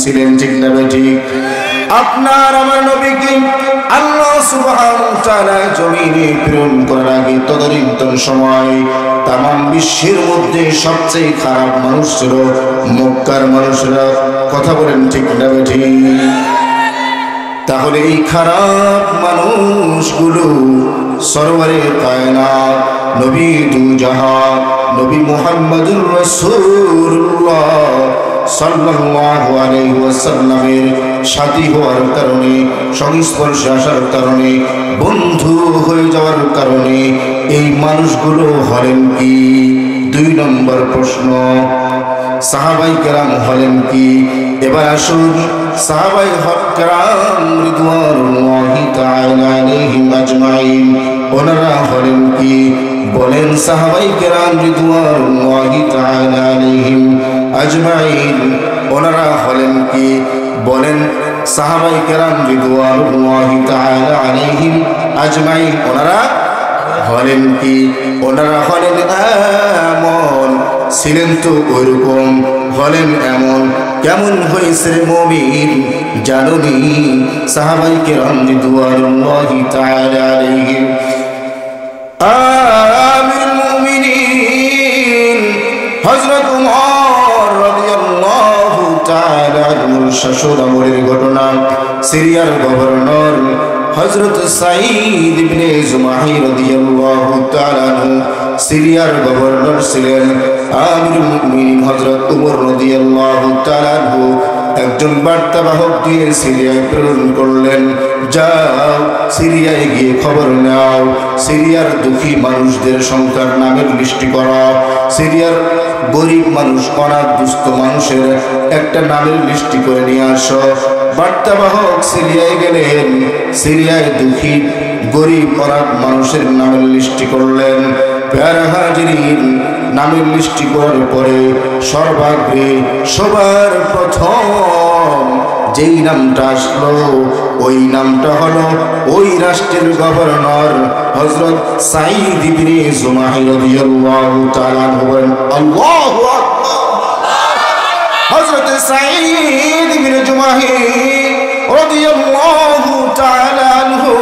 ছিলেন, ঠিক না ঠিক? আপনার আমার নবীকে আল্লাহ সুবহানাহু ওয়া তাআলা জমিনে প্রেরণ করার আগে তদানীন্তন সময় তামাম বিশ্বের মধ্যে সবচেয়ে খারাপ মানুষ ছিল মক্কার মানুষরা। কথা বলেন ঠিক না ঠিক? তাহলে এই খারাপ মানুষগুলো সরওয়ারে কায়নাত নবী দুজাহান নবী মুহাম্মদুর রাসূলুল্লাহ সাল্লাল্লাহু আলাইহি ওয়াসাল্লামের সাথী হওয়ার কারণে, সংস্পর্শে আসার কারণে, বন্ধু হয়ে যাওয়ার কারণে এই মানুষগুলো হলেন কি? 2 নম্বর প্রশ্ন, সাহাবায়ে কেরাম হলেন কি? এবার আসুন সাহাবায়ে কেরাম রিদওয়ানুল্লাহি তাআলা আলাইহিম আজমাইন ওনারা হলেন কি? বলেন সাহাবায়ে কেরাম রিদওয়ানুল্লাহি তাআলা আলাইহিম আজমাইন ওনারা হলেন কি? বলেন সাহাবায়ে কেরাম রিদওয়ানুল্লাহি তাআলা আলাইহিম আজমাইন ওনারা হলেন কি? ওনারা হলেন এমন, ছিলেন তো ওইরকম, হলেন এমন। কেমন হয়েছে মুমিন জানুনি? সাহাবায়ে কেরাম রিদওয়ানুল্লাহি তাআলা আলাইহিম আমিরুল মুমিনিন হযরত ওমর রাদিয়াল্লাহু তাআলা আনহুর শাসন আমলের ঘটনা। সিরিয়ার গভর্নর হযরত সাঈদ ইবনে জুমাহি রাদিয়াল্লাহু তাআলা আনহু সিরিয়ার গভর্নর ছিলেন। আমিরুল মুমিনিন হযরত ওমর রাদিয়াল্লাহু তাআলা আনহু একজন বার্তাবাহক দিয়ে সিরিয়ায় প্রেরণ করলেন, যাও সিরিয়ায় গিয়ে খবর নাও, সিরিয়ার দুঃখী মানুষদের সংখ্যার নামের লিস্টি করো, সিরিয়ার গরিব মানুষ, অনাথ দুস্থ মানুষের একটা নামের লিস্টি করে নিয়ে আসো। বার্তাবাহক সিরিয়ায় গেলেন, সিরিয়ায় দুঃখী গরিব অনাথ মানুষের নামের লিস্টি করলেন। প্যারা হাজিরিন, নামের লিস্টি করার পরে সর্বাগ্রে সবার প্রথম যেই নামটা আসলো ওই নামটা হলো ওই রাষ্ট্রের গভর্নর হযরত সাঈদ ইবনে জুমাহি রাদিয়াল্লাহু তাআলা আনহু। আল্লাহু আকবার। হযরত সাঈদ ইবনে জুমাহি রাদিয়াল্লাহু তাআলা আনহু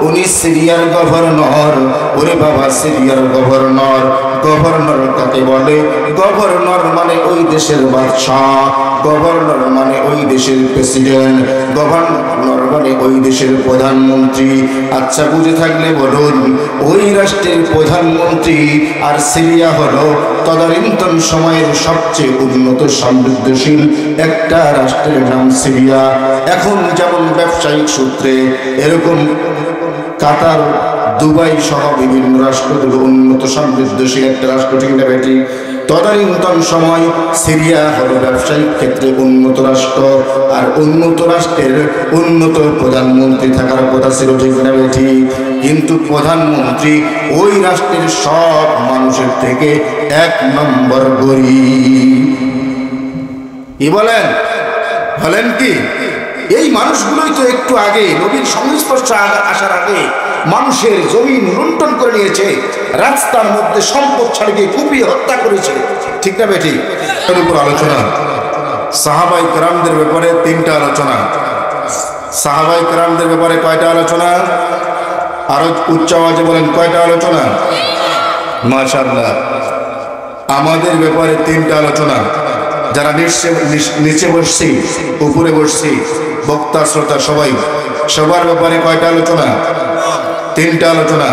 উনি সিরিয়ার গভর্নর। ওরে বাবা, সিরিয়ার গভর্নর, গভর্নর কাকে বলে? গভর্নর মানে ওই দেশের বাদশাহ, গভর্নর মানে ওই দেশের প্রেসিডেন্ট, গভর্নর মানে ওই দেশের প্রধানমন্ত্রী। আচ্ছা, বুঝে থাকলে বলুন, ওই রাষ্ট্রের প্রধানমন্ত্রী আর সিরিয়া হলো তদানীন্তন সময়ের সবচেয়ে উন্নত সমৃদ্ধশীল একটা রাষ্ট্রের নাম সিরিয়া। এখন যেমন ব্যবসায়িক সূত্রে এরকম কাতার, দুবাই সহ বিভিন্ন রাষ্ট্রগুলো উন্নত সমৃদ্ধশীল একটা রাষ্ট্র, ঠিক না বেটি? তদানীন্তন সময় সিরিয়া হলো ব্যবসায়িক ক্ষেত্রে উন্নত রাষ্ট্র, আর উন্নত রাষ্ট্রের উন্নত প্রধানমন্ত্রী থাকার কথা ছিল, ঠিক না বেটি? কিন্তু প্রধানমন্ত্রী ওই রাষ্ট্রের সব মানুষের থেকে 1 নম্বর গরিব। কি বলেন? হলেন কি? এই মানুষগুলোই তো একটু আগে নবীর সংস্পর্শে আসার আগে মানুষের জমিন লুণ্ঠন করে নিয়েছে, রাস্তার মধ্যে সম্পদ ছাড়িয়ে কুপিয়ে হত্যা করেছে, ঠিক না বেটি? এর উপর আলোচনা। সাহাবায়ে কেরামদের ব্যাপারে 3টা আলোচনা। সাহাবায়ে কেরামদের ব্যাপারে কয়টা আলোচনা? আরো উচ্চ আওয়াজে বলেন, কয়টা আলোচনা? মাশাআল্লাহ। আমাদের ব্যাপারে 3টা আলোচনা। যারা নিচে বসছি, উপরে বসছি, বক্তা শ্রোতা সবাই, সবার ব্যাপারে কয়টা আলোচনা? 3টা আলোচনা।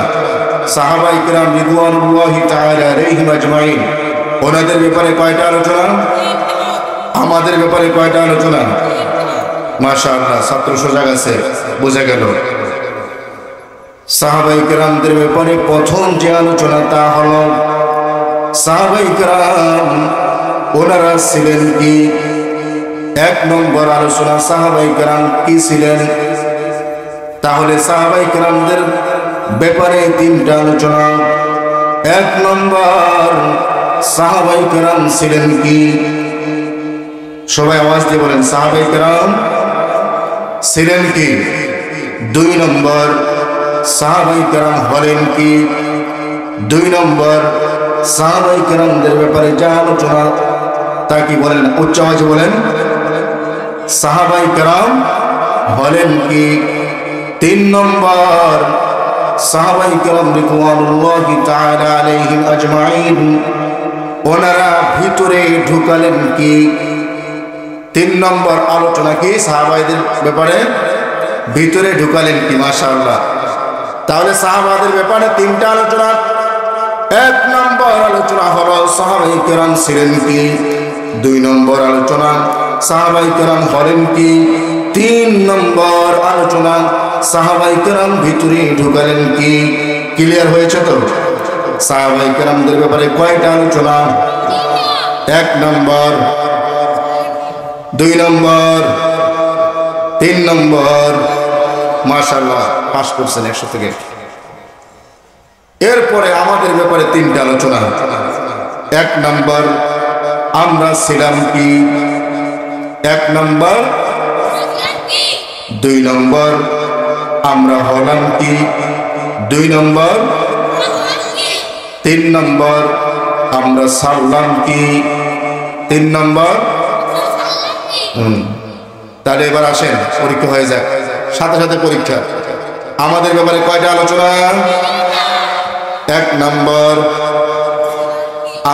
সাহাবায়ে কেরাম রিদওয়ানুল্লাহি তাআলা আলাইহিম আজমাইন ওনাদের ব্যাপারে কয়টা আলোচনা? আমাদের ব্যাপারে কয়টা আলোচনা? মাশাআল্লাহ, ছাত্র সজাগ আছে, বোঝা গেল। সাহাবায়ে কেরামদের ব্যাপারে প্রথম যে আলোচনা তা হলো সাহাবায়ে কেরাম ওনারা ছিলেন কি? 1 নম্বর আলোচনা, সাহাবায়ে কেরাম কি ছিলেন? তাহলে সাহাবায়ে কেরামদের ব্যাপারে 3টা আলোচনা। 1 নম্বর, সাহাবায়ে কেরাম ছিলেন কি? সবাই আওয়াজ দিয়ে বলেন, সাহাবায়ে কেরাম ছিলেন কি? 2 নম্বর, সাহাবায়ে কেরাম হলেন কি? 2 নম্বর, সাহাবায়ে কেরামদের ব্যাপারে যা আলোচনা তা কি বলেন? উচ্চ আওয়াজে বলেন, সাহাবায়ে কেরাম হলেন কি? 3 নম্বর সাহাবায়ে কেরাম রিদওয়ানুল্লাহি তাআলা আলাইহিম আজমাইন ওনারা ভিতরে ঢুকালেন কি? 3 নম্বর আলোচনা কি সাহাবাদের ব্যাপারে? ভিতরে ঢুকালেন কি? মাশাআল্লাহ। তাহলে সাহাবাদের ব্যাপারে 3টা আলোচনা। 1 নম্বর আলোচনা হলো সাহাবায়ে কেরাম ছিলেন কি? 2 নম্বর আলোচনা সাহাবায়ে কেরাম হলেন কি? 3 নম্বর আলোচনা সাহাবায়ে কেরাম ভিতরে ঢুকালেন কি? ক্লিয়ার হয়েছে তো? সাহাবায়ে কেরামদের ব্যাপারে কয়টা আলোচনা? 1 নম্বর, 2 নম্বর, 3 নম্বর। মাশাআল্লাহ, পাস করছেন 100 থেকে। এরপরে আমাদের ব্যাপারে 3টা আলোচনা। 1 নম্বর আমরা ছিলাম কি? 1 নম্বর। 2 নম্বর আমরা হলাম কি? 2 নম্বর। 3 নম্বর আমরা সারলাম কি? 3 নম্বর। তাহলে এবার আসেন, পরীক্ষা হয়ে যায়, সাথে সাথে পরীক্ষা। আমাদের ব্যাপারে কয়টা আলোচনা? 1 নম্বর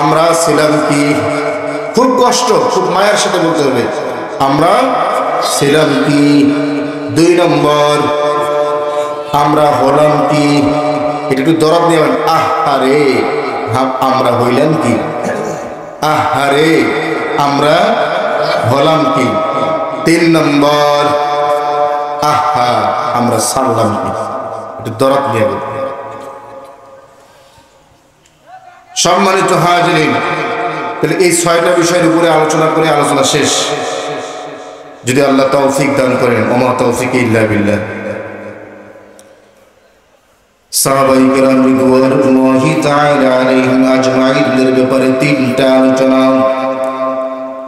আমরা ছিলাম কি? খুব কষ্ট, খুব মায়ের সাথে বলতে হবে, আমরা ছিলাম কি? 2 নম্বর আমরা হলাম কি? এটা একটু দরদ নেবেন। আহারে আমরা হইলাম কি? আহারে আমরা হলাম কি? 3 নম্বর আহা আমরা সারলাম কি? একটু দরদ নেবেন। সম্মানিত হাজিরিন, তাহলে এই 6টা বিষয়ের উপরে আলোচনা করে আলোচনা শেষ, যদি আল্লাহ তৌফিক দান করেন। ওমা তৌফিক ইল্লা বিল্লাহ। সাহাবায়ে কেরাম রিদওয়ানুল্লাহি তাআলা আলাইহিম আজমাইনদের ব্যাপারে 3টা আলোচনা।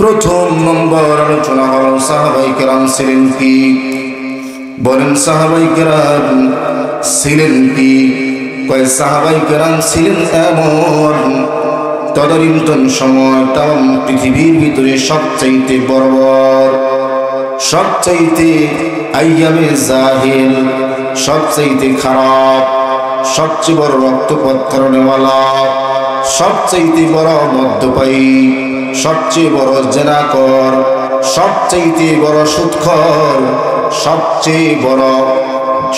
প্রথম নম্বর আলোচনা হলো সাহাবায়ে কেরাম ছিলেন কি? বলেন সাহাবায়ে কেরাম ছিলেন কি? কয় সাহাবায়ে কেরাম ছিলেন এমন তদানীন্তন সময় তাম পৃথিবীর ভিতরে সবচাইতে বর্বর, সবচাইতে আইয়ামে জাহিল, সবচাইতে খারাপ, সবচেয়ে বড় রক্তপাত করেনেওয়ালা, সবচাইতে বড় মদ্যপায়ী, সবচেয়ে বড় জেনাকর, সবচাইতে বড় সুদখোর, সবচেয়ে বড়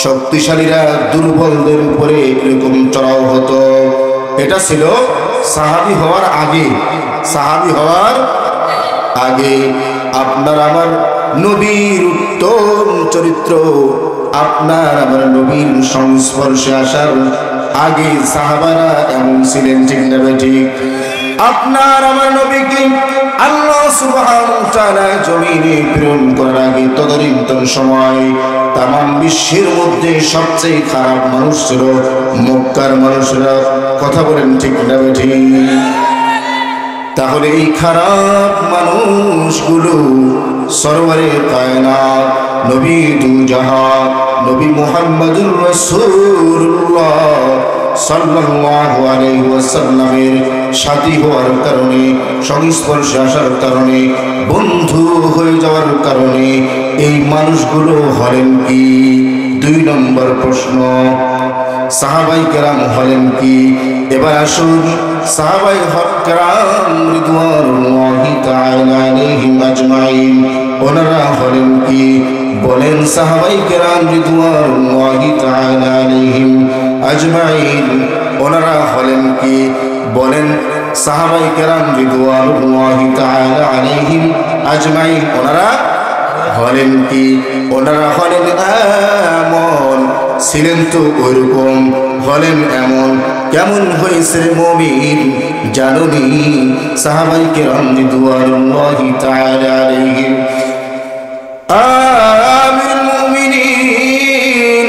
শক্তিশালীরা দুর্বলদের উপরে এরকম চড়াও হতো। এটা ছিল সাহাবী হওয়ার আগে। সাহাবী হওয়ার আগে আপনার আমার নবীর উত্তম চরিত্র, আপনার আমার নবীর সংস্পর্শে আসার আগে সাহাবারা এমন ছিলেন, ঠিক না ঠিক? আপনার আমার নবীকে আল্লাহ সুবহানাহু ওয়া তাআলা জমিনে প্রেরণ করার আগে তদানীন্তন সময় তামাম বিশ্বের মধ্যে সবচেয়ে খারাপ মানুষ ছিল মক্কার মানুষরা। কথা বলেন ঠিক না ঠিক? তাহলে এই খারাপ মানুষগুলো সরওয়ারে কায়নাত নবী দুজাহান নবী মুহাম্মদুর রাসূলুল্লাহ সাল্লাল্লাহু আলাইহি ওয়াসাল্লামের সাথী হওয়ার কারণে, সংস্পর্শে আসার কারণে, বন্ধু হয়ে যাওয়ার কারণে এই মানুষগুলো হলেন কি? 2 নম্বর প্রশ্ন, সাহাবায়ে কেরাম হলেন কি? এবার আসুন সাহাবায়ে কেরাম রিদওয়ানুল্লাহি তাআলা আলাইহিম আজমাইন ওনারা হলেন কি? বলেন সাহাবায়ে কেরাম রিদওয়ানুল্লাহি তাআলা আলাইহিম আজমাইন ওনারা হলেন কি? বলেন সাহাবায়ে কেরাম রিদওয়ানুল্লাহি তাআলা আলাইহিম আজমাইন ওনারা হলেন কি? ওনারা হলেন এমন, ছিলেন তো ওইরকম, হলেন এমন। কেমন হয়েছে মুমিন জানুনি? সাহাবায়ে কেরাম রিদওয়ানুল্লাহি তাআলা আলাইহিম আমিরুল মুমিনিন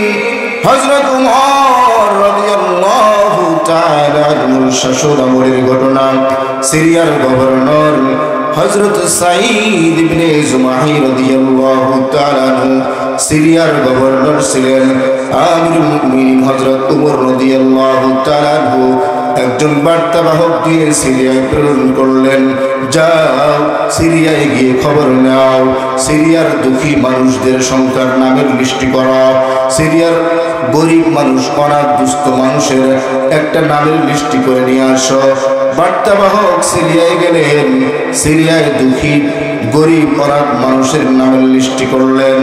হযরত ওমর রাদিয়াল্লাহু তাআলা আনহুর শাসন আমলের ঘটনা। সিরিয়ার গভর্নর হযরত সাঈদ ইবনে জুমাহি রাদিয়াল্লাহু তাআলা আনহু সিরিয়ার গভর্নর ছিলেন। আমিরুল মুমিনিন হযরত ওমর রাদিয়াল্লাহু তাআলা আনহু একজন বার্তাবাহক দিয়ে সিরিয়ায় প্রেরণ করলেন, যাও সিরিয়ায় গিয়ে খবর নাও, সিরিয়ার দুঃখী মানুষদের সংখ্যার নামের লিস্টি করা, সিরিয়ার গরিব মানুষ, অনাথ দুস্থ মানুষের একটা নামের লিস্টি করে নিয়ে আসো। বার্তাবাহক সিরিয়ায় গেলেন, সিরিয়ায় দুঃখী গরিব অনাথ মানুষের নামের লিস্টি করলেন।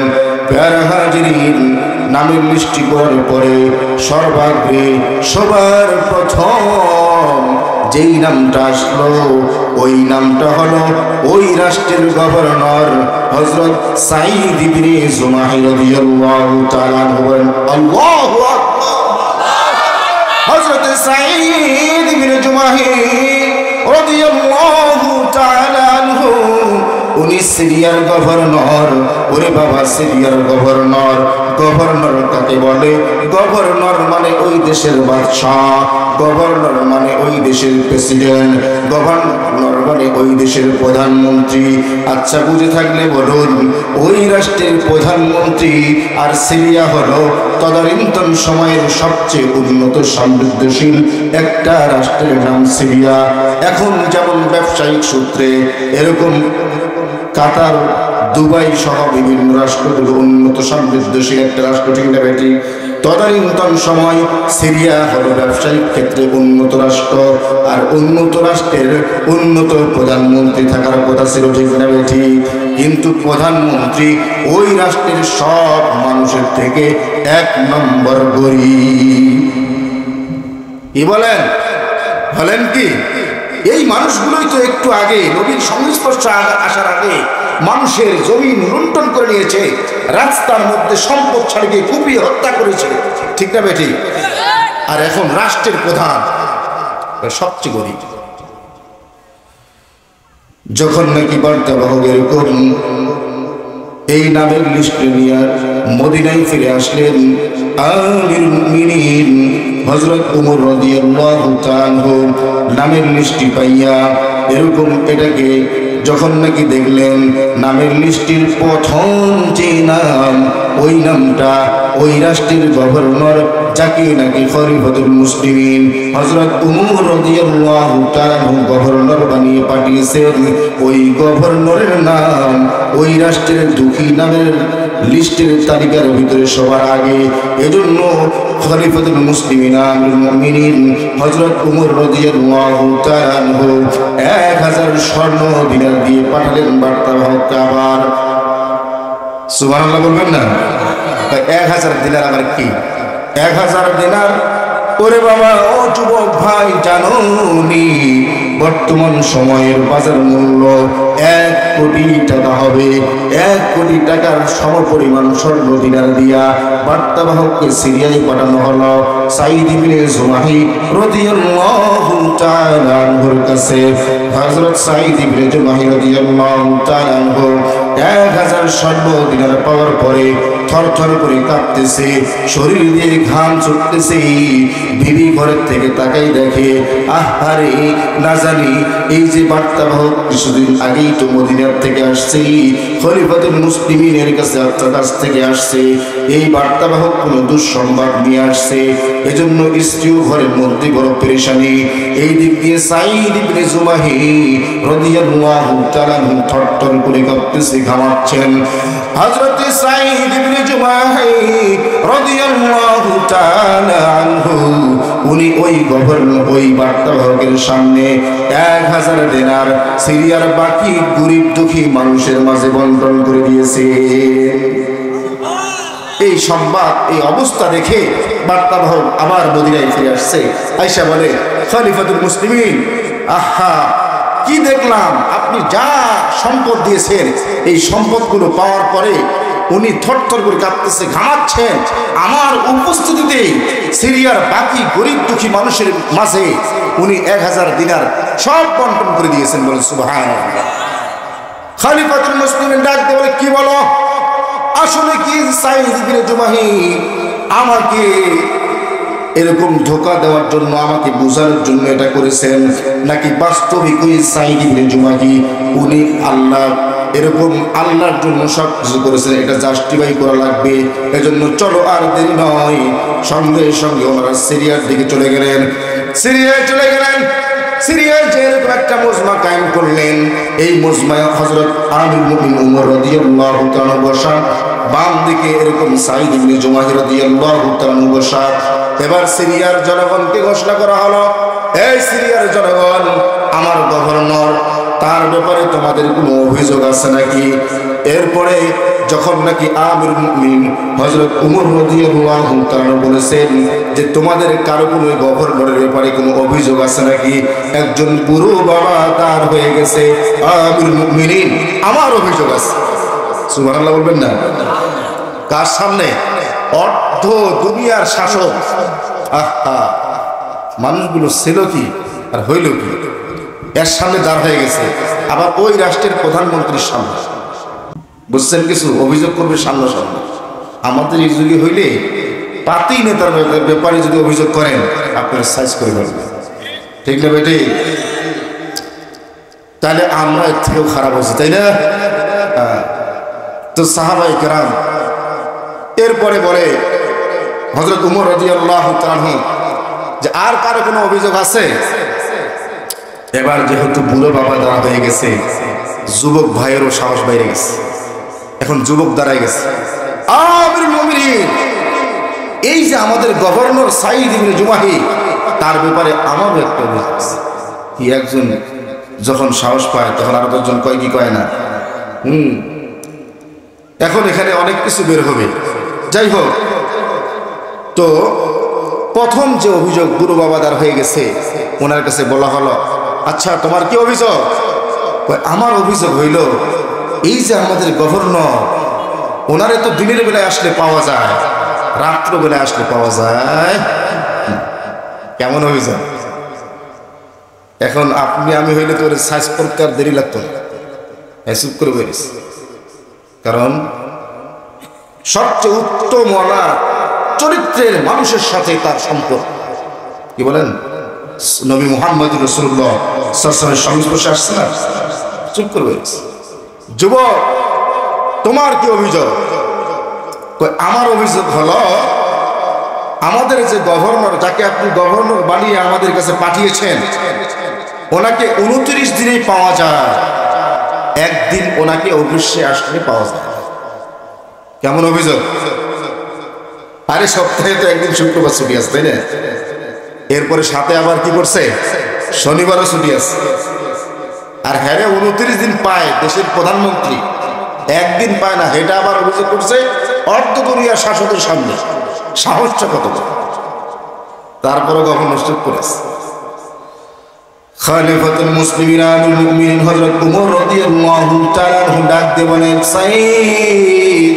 প্যারা হাজিরিন, নামের লিস্টি করার পরে সর্বাগ্রে সবার প্রথম যেই নামটা আসলো ওই নামটা হলো ওই রাষ্ট্রের গভর্নর হযরত সাঈদ ইবনে জুমাহি রাদিয়াল্লাহু তাআলা আনহু। আল্লাহু আকবার। হযরত সাঈদ ইবনে জুমাহি রাদিয়াল্লাহু তাআলা আনহু উনি সিরিয়ার গভর্নর। ওরে বাবা, সিরিয়ার গভর্নর, গভর্নর কাকে বলে? গভর্নর মানে ওই দেশের বাদশাহ, গভর্নর মানে ওই দেশের প্রেসিডেন্ট, গভর্নর মানে ওই দেশের প্রধানমন্ত্রী। আচ্ছা, বুঝে থাকলে বলুন, ওই রাষ্ট্রের প্রধানমন্ত্রী আর সিরিয়া হলো তদানীন্তন সময়ের সবচেয়ে উন্নত সমৃদ্ধশীল একটা রাষ্ট্রের নাম সিরিয়া। এখন যেমন ব্যবসায়িক সূত্রে এরকম কাতার, দুবাই সহ বিভিন্ন রাষ্ট্রগুলো উন্নত সমৃদ্ধশীল একটা রাষ্ট্র, ঠিক না বেটি? তদানীন্তন সময় সিরিয়া হলো ব্যবসায়িক ক্ষেত্রে উন্নত রাষ্ট্র, আর উন্নত রাষ্ট্রের উন্নত প্রধানমন্ত্রী থাকার কথা ছিল, ঠিক না বেটি? কিন্তু প্রধানমন্ত্রী ওই রাষ্ট্রের সব মানুষের থেকে 1 নম্বর গরিব। কি বলেন? বলেন কি? এই মানুষগুলোই তো একটু আগে নবীর সংস্পর্শ আসার আগে মানুষের জমিন লুণ্ঠন করে নিয়েছে, রাস্তার মধ্যে সম্পদ ছাড়িয়ে কুপিয়ে হত্যা করেছে, ঠিক না বেটি? আর এখন রাষ্ট্রের প্রধান সবচেয়ে গরিব। যখন নাকি বার্তাবাহক এরকম এই নামের লিস্ট নিয়ে মদিনায় ফিরে আসলেন, আমিরুল মুমিনিন হযরত ওমর রাদিয়াল্লাহু তাআলা নামের লিস্টি পাইয়া এরকম এটাকে যখন নাকি দেখলেন, নামের লিস্টির প্রথম যে নাম, ওই নামটা ওই রাষ্ট্রের গভর্নর যাকে নাকি খলিফাতুল মুসলিমিন হযরত ওমর রাদিয়াল্লাহু তাআলা গভর্নর বানিয়ে পাঠিয়েছেন, ওই গভর্নরের নাম ওই রাষ্ট্রের দুঃখী নামের লিস্টের তালিকার ভিতরে সবার আগে। এজন্য খলিফাতুল মুসলিমিন আমিরুল মুমিনিন হযরত ওমর রাদিয়াল্লাহু তাআলা 1000 স্বর্ণ দিনার দিয়ে পাঠালেন বার্তাবাহককে। আবার সুবহানাল্লাহ বলবেন না? 1000 দিনার আবার কি? 1000 দিনার। ওরে বাবা, ও যুবক ভাই, জানোনি বর্তমান সময়ের বাজার মূল্য 1 কোটি টাকা হবে। 1 কোটি টাকার সমপরিমাণ স্বর্ণ দিনার দিয়া বার্তাবাহককে সিরিয়ায় পাঠানো হলো সাঈদ ইবনে জুমাহি রাদিয়াল্লাহু তাআলা আনহুর কাছে। হযরত সাঈদ ইবনে জুমাহি রাদিয়াল্লাহু তাআলা আনহু 1000 স্বর্ণ দিনার পাওয়ার পরে থরথর করে কাঁপতেছে, শরীর দিয়ে ঘাম ছুটতেছে। বিবি ঘরের থেকে তাকাই দেখে, আহারে, না জানি এই যে বার্তাবাহক কিছুদিন আগেই তো মদিনার থেকে আসছে, খলিফাতুল মুসলিমিনের কাছে কাছ থেকে আসছে, এই বার্তাবাহক কোনো দুঃসংবাদ নিয়ে আসছে। এজন্য স্ত্রীও ঘরের মধ্যে বড় পেরেশানি। এই দিক দিয়ে সাঈদ ইবনে জুমাহি রাদিয়াল্লাহু তাআলা থরথর করে কাঁপতেছে, ঘামাচ্ছেন। হযরত সাঈদ ইবনে জুমাহি রাদিয়াল্লাহু তাআলা আনহু উনি ওই গভর্নর, ওই বার্তাবাহকের সামনে 1000 দিনার সিরিয়ার বাকি গরিব দুঃখী মানুষের মাঝে বন্টন করে দিয়েছে। এই সংবাদ, এই অবস্থা দেখে বার্তাবাহক আবার মদিনায় ফিরে আসছে। আয়েশা বলে, খলিফাতুল মুসলিমিন, আহা, কি দেখলাম, আপনি যা সম্পদ দিয়েছেন এই সম্পদগুলো পাওয়ার পরে উনি থরথর করে কাঁপতেছে, ঘামাচ্ছেন। আমার উপস্থিতিতে সিরিয়ার বাকি গরিব দুঃখী মানুষের মাঝে উনি 1000 দিনার সব বন্টন করে দিয়েছেন। বলেন সুবহানাল্লাহ। খলিফাতুল মুসলিমিন ডাক দিয়ে বলে, কি বলো, আসলে কি সাঈদ ইবনে জুমাহি আমাকে এরকম ধোঁকা দেওয়ার জন্য, আমাকে বোঝানোর জন্য এটা করেছেন, নাকি বাস্তবিক ওই সাঈদ ইবনে জুমাহি উনি আল্লাহ এরকম আল্লাহর জন্য সব কিছু করেছেন? এটা জাস্টিফাই করা লাগবে। এজন্য চলো, আর দেরি নয়, সঙ্গে সঙ্গে ওনারা সিরিয়ার দিকে চলে গেলেন। সিরিয়ায় চলে গেলেন। সিরিয়ায় যে এরকম একটা মজমা কায়েম করলেন। এই মজমায় হযরত আমিরুল মুমিনিন উমর রাদিয়াল্লাহু তাআলা বসা, বাম দিকে এরকম সাঈদ ইবনে জুমাহ রাদিয়াল্লাহু তাআলা বসা। এবার সিরিয়ার জনগণকে ঘোষণা করা হলো, এই সিরিয়ার জনগণ, আমার গভর্নর, তার ব্যাপারে তোমাদের কোনো অভিযোগ আছে নাকি? এরপরে যখন নাকি আমিরুল মুমিনিন হযরত উমর রাদিয়াল্লাহু তাআলা বলেছেন যে তোমাদের কারো কোনো গভর্নরের ব্যাপারে কোনো অভিযোগ আছে নাকি, একজন বুড়ো বাবা তার হয়ে গেছে, আমিরুল মুমিনিন, আমার অভিযোগ আছে। সুবহানাল্লাহ বলবেন না? কার সামনে? অর্ধ দুনিয়ার শাসক। আহা, মানুষগুলো ছিল কি আর হইল কি, এর সামনে দাঁড় হয়ে গেছে। আবার ওই রাষ্ট্রের প্রধানমন্ত্রীর সামনে, বুঝছেন কিছু অভিযোগ করবে সামনে সামনে। আমাদের এই যুগে হইলে পাতি নেতার ব্যাপারে যদি অভিযোগ করেন, আপনার সাইজ করে ফেলবেন, ঠিক না বেটি? তাহলে আমরা এর থেকেও খারাপ হয়েছি, তাই না? তো সাহাবায়ে কেরাম এরপরে বলে হযরত উমর রাদিয়াল্লাহু তাআলা যে আর কারো কোনো অভিযোগ আছে? এবার যেহেতু বুড়ো বাবা দাঁড়া হয়ে গেছে, যুবক ভাইয়েরও সাহস বাইরে গেছে। এখন যুবক দাঁড়ায় গেছে, আমিরুল মুমিনিন, এই যে আমাদের গভর্নর সাঈদ ইবনে জুমাহি, তার ব্যাপারে আমারও একটা অভিযোগ আছে। কি একজন যখন সাহস পায় তখন আরো দশজন কয় কি কয় না? এখন এখানে অনেক কিছু বের হবে। যাই হোক, তো প্রথম যে অভিযোগ, বুড়ো বাবা দাঁড় হয়ে গেছে, ওনার কাছে বলা হলো, আচ্ছা তোমার কি অভিযোগ? আমার অভিযোগ হইল, এই যে আমাদের গভর্নর, ওনারে তো দিনের বেলায় আসলে পাওয়া যায়, রাত্র বেলায় আসলে পাওয়া যায়। কেমন অভিযোগ? এখন আপনি আমি হইলে তো সাইজ করতে আর দেরি লাগতো না, চুপ করে বেরিস। কারণ সবচেয়ে উত্তম চরিত্রের মানুষের সাথে তার সম্পর্ক। কি বলেন? নবী মুহাম্মদ রাসূলুল্লাহ সাল্লাল্লাহু আলাইহি ওয়াসাল্লামের সংস্পর্শে আসছে না, চুপ করে বেরিস। যুবক, তোমার কি অভিযোগ? আমার অভিযোগ হলো, আমাদের যে গভর্নর, যাকে আপনি গভর্নর বানিয়ে আমাদের কাছে পাঠিয়েছেন, ওনাকে 29 দিনেই পাওয়া যায়, একদিন ওনাকে অফিসে আসলে পাওয়া যায়। কেমন অভিযোগ? আরে সপ্তাহে তো একদিন শুক্রবার ছুটি আছে, তাই না? এরপরে সাথে আবার কি করছে, শনিবারও ছুটি আছে। আর হ্যাঁ, 29 দিন পায় দেশের প্রধানমন্ত্রী, একদিন পায় না, এটা আবার অভিযোগ করছে অর্ধ দুনিয়ার শাসকের সামনে। সাহসটা কত! তারপরে গভর্নর চুপ করেছে। খলিফাতুল মুসলিমিন আমিরুল মুমিনিন হযরত উমর রাদিয়াল্লাহু তাআলা ডাক দিয়ে বলেন, সাঈদ,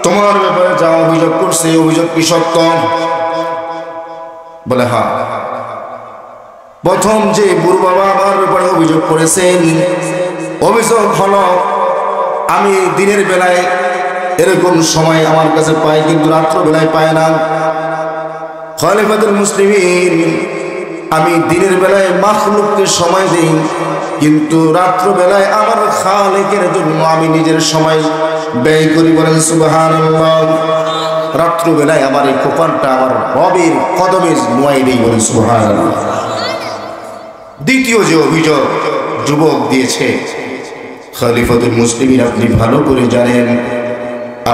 তোমার ব্যাপারে যা অভিযোগ করছে, অভিযোগ কি সত্য? বলে হ্যাঁ। প্রথম যে বুড়ো বাবা আমার ব্যাপারে অভিযোগ করেছেন, অভিযোগ হলো, আমি দিনের বেলায় এরকম সময় আমার কাছে পাই, কিন্তু রাত্র বেলায় পায় না। খলিফাতুল মুসলিমিন, আমি দিনের বেলায় মাখলুককে সময় দিই, কিন্তু রাত্র বেলায় আমার খালেকের জন্য আমি নিজের সময় ব্যয় করি। বলেন সুবহানাল্লাহ। রাত্র বেলায় আমার এই কোপানটা আমার রবের কদমে নোয়াই দেই। বলেন সুবহানাল্লাহ। দ্বিতীয় যে অভিযোগ যুবক দিয়েছে, খলিফাতুল মুসলিমিন, আপনি ভালো করে জানেন,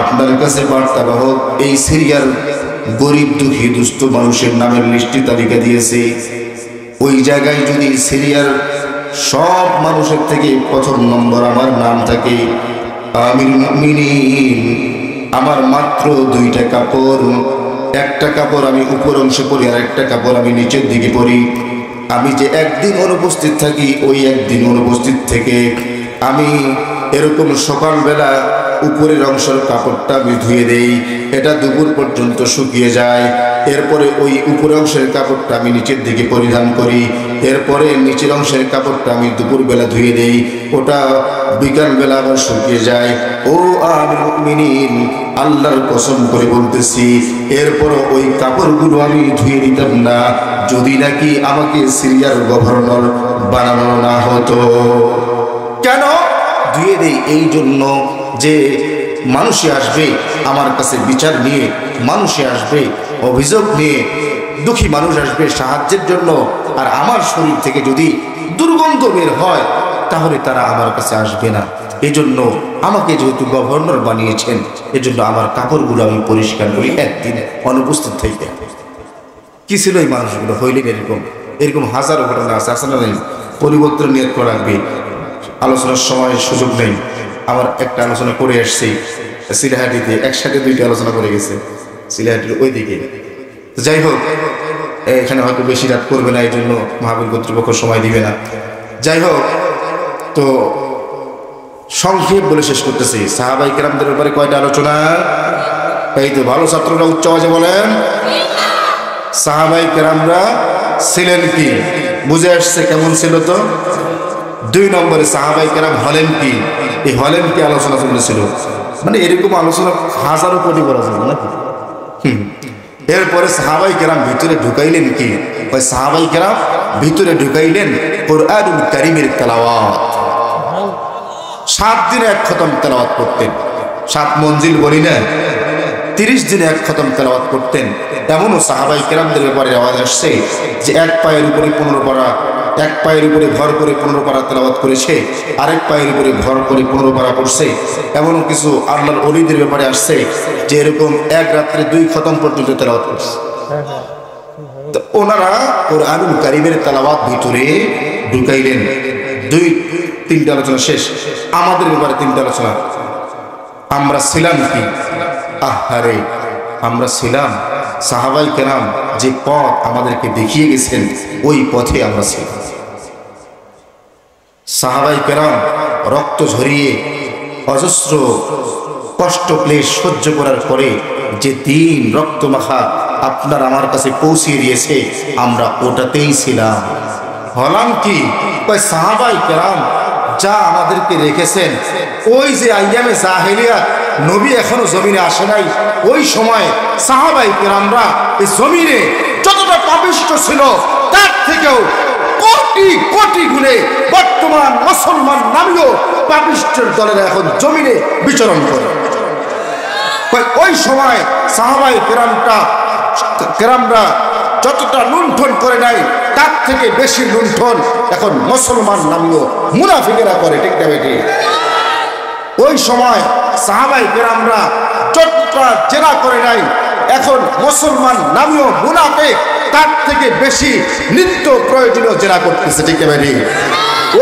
আপনার কাছে বার্তাবাহক এই সিরিয়ার গরিব দুঃখী দুস্থ মানুষের নামের লিস্টি তালিকা দিয়েছে। ওই জায়গায় যদি সিরিয়ার সব মানুষের থেকে প্রথম নম্বর আমার নাম থাকে, আমিরুল মুমিনিন, আমার মাত্র 2টা কাপড়, একটা কাপড় আমি উপর অংশে পরি আর একটা কাপড় আমি নিচের দিকে পরি। আমি যে একদিন অনুপস্থিত থাকি, ওই একদিন অনুপস্থিত থেকে আমি এরকম সকালবেলা উপরের অংশের কাপড়টা আমি ধুয়ে দেই, এটা দুপুর পর্যন্ত শুকিয়ে যায়। এরপরে ওই উপরের অংশের কাপড়টা আমি নিচের দিকে পরিধান করি, এরপরে নিচের অংশের কাপড়টা আমি দুপুরবেলা ধুয়ে দেই, ওটা বিকালবেলা আবার শুকিয়ে যায়। ও আমিরুল মুমিনিন, আল্লাহর কসম করে বলতেছি, এরপরও ওই কাপড়গুলো আমি ধুয়ে দিতাম না যদি নাকি আমাকে সিরিয়ার গভর্নর বানানো না হতো। কেন ধুয়ে দেই? এই জন্য যে মানুষে আসবে আমার কাছে বিচার নিয়ে, মানুষে আসবে অভিযোগ নিয়ে দুঃখী মানুষ আসবে সাহায্যের জন্য, আর আমার শরীর থেকে যদি দুর্গন্ধ বের হয় তাহলে তারা আমার কাছে আসবে না। এজন্য আমাকে যেহেতু গভর্নর বানিয়েছেন, এজন্য আমার কাপড়গুলো আমি পরিষ্কার করি একদিন অনুপস্থিত থেকে। কি ছিল এই মানুষগুলো? হইলেন এরকম এরকম হাজারো ঘটনা আছে, আসলে নেই। পরিবর্তন নিয়ত করা লাগবে। আলোচনার সময় সুযোগ নেই। আমার একটা আলোচনা করে আসছি সিলেহাটিতে, একসাথে দুইটা আলোচনা করে গেছে সিলেহাটির ওই দিকে। যাই হোক, এখানে হয়তো বেশি রাত করবে না, এই জন্য মাহফিল কর্তৃপক্ষ সময় দিবে না। যাই হোক, তো সংক্ষেপ বলে শেষ করতেছি। সাহাবাই কেরামদের ব্যাপারে কয়টা আলোচনা? এই তো ভালো ছাত্ররা উচ্চ আওয়াজে বলেন, সাহাবাই কেরামরা ছিলেন কি? বুঝে আসছে কেমন ছিল? তো 2 নম্বরে সাহাবাই কেরাম হলেন কি? এই হলেন কি আলোচনা চলেছিল। মানে এরকম আলোচনা হাজারো কোটি করা যাবে নাকি? এরপরে সাহাবাই কেরাম ভিতরে ঢুকাইলেন কি? ওই সাহাবাই কেরাম ভিতরে ঢুকাইলেন কুরআনুল কারীমের তেলাওয়াত। 7 দিনে 1 খতম তেলাওয়াত করতেন। 7 মঞ্জিল বলি না, 30 দিনে 1 খতম তেলাওয়াত করতেন। এমনও সাহাবাই কেরামদের ব্যাপারে আওয়াজ আসছে যে 1 পায়ের উপরে 15 পারা, 1 পায়ের উপরে ভর করে 15 পারা তেলাওয়াত করেছে, আরেক পায়ের উপরে ভর করে 15 পারা পড়ছে। এমনও কিছু আল্লাহর ওলিদের ব্যাপারে আসছে যে এরকম 1 রাত্রে 2 খতম পর্যন্ত তেলাওয়াত করছে। তো ওনারা কুরআনুল কারীমের তেলাওয়াত ভিতরে ঢুকাইলেন। 2-3টা আলোচনা শেষ। আমাদের ব্যাপারে 3টা আলোচনা। আমরা ছিলাম কি? আহারে, আমরা ছিলাম সাহাবাই কেরাম যে পথ আমাদেরকে দেখিয়ে গেছেন, ওই পথে আমরা ছিলাম। সাহাবাই কেরাম রক্ত ঝরিয়ে অজস্র কষ্ট ক্লেশ সহ্য করার পরে যে দিন রক্তমাখা আপনার আমার কাছে পৌঁছিয়ে দিয়েছে, আমরা ওটাতেই ছিলাম। হলাম কি? সাহাবাই কেরাম যা আমাদেরকে রেখেছেন, ওই যে আইয়ামে জাহেলিয়া, নবী এখনো জমিনে আসে নাই, ওই সময় সাহাবাই কেরামরা এই জমিনে যতটা পাপিষ্ঠ ছিল তার থেকেও কোটি কোটি গুণে বর্তমান মুসলমান নামীয় পাপিষ্ঠের দলেরা এখন জমিনে বিচরণ করে। ওই সময় সাহাবাই কেরামরা যতটা লুণ্ঠন করে নাই, তার থেকে বেশি লুণ্ঠন এখন মুসলমান নামীয় মুনাফিকেরা করে। ঠিক না বেটি? ওই সময় সাহাবাই কেরামরা যতটা জেনা করে নাই, এখন মুসলমান নামীয় মুনাফিক তার থেকে বেশি নিত্য প্রয়োজনীয় জেনা করতেছে। ঠিক না বেটি?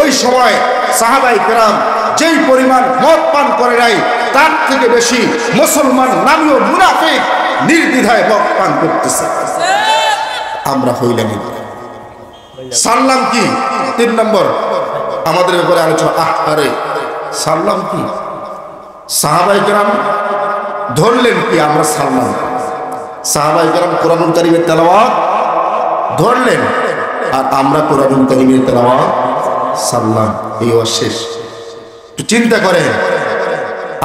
ওই সময় সাহাবাই কেরাম যেই পরিমাণ মদ পান করে নাই, তার থেকে বেশি মুসলমান নামীয় মুনাফিক নির্দ্বিধায় মদ পান করতেছে। আমরা হইলাম সারলাম কি? 3 নম্বর আমাদের ব্যাপারে আলোচনা। আরে সারলাম কি? সাহাবাই কেরাম ধরলেন কি? আমরা সারলাম। সাহাবাই কেরাম কুরআনুল কারীমের তেলাওয়াত ধরলেন, আর আমরা কুরআনুল কারীমের তেলাওয়াত সারলাম। এই শেষ। একটু চিন্তা করেন,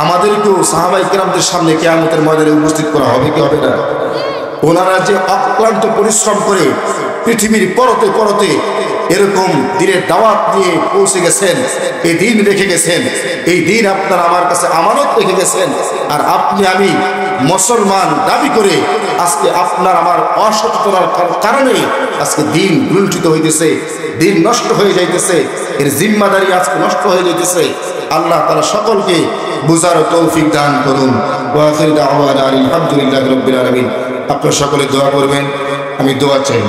আমাদেরকেও সাহাবাই কেরামদের সামনে কিয়ামতের ময়দানে উপস্থিত করা হবে কি হবে না? ওনারা যে অক্লান্ত পরিশ্রম করে পৃথিবীর পরতে পরতে এরকম দিনের দাওয়াত নিয়ে পৌঁছে গেছেন, এই দিন রেখে গেছেন, এই দিন আপনার আমার কাছে আমানত রেখে গেছেন, আর আপনি আমি মুসলমান দাবি করে আজকে আপনার আমার অসচেতনার কারণে আজকে দিন লুণ্ঠিত হইতেছে, দিন নষ্ট হয়ে যাইতেছে, এর জিম্মাদারি আজকে নষ্ট হয়ে যাইতেছে। আল্লাহ তাআলা সকলকে বুঝার তৌফিক দান করুন। ওয়া আখিরু দাওয়ানা আলহামদুলিল্লাহি রাব্বিল আলামিন। আপনারা সকলে দোয়া করবেন, আমি দোয়া চাই।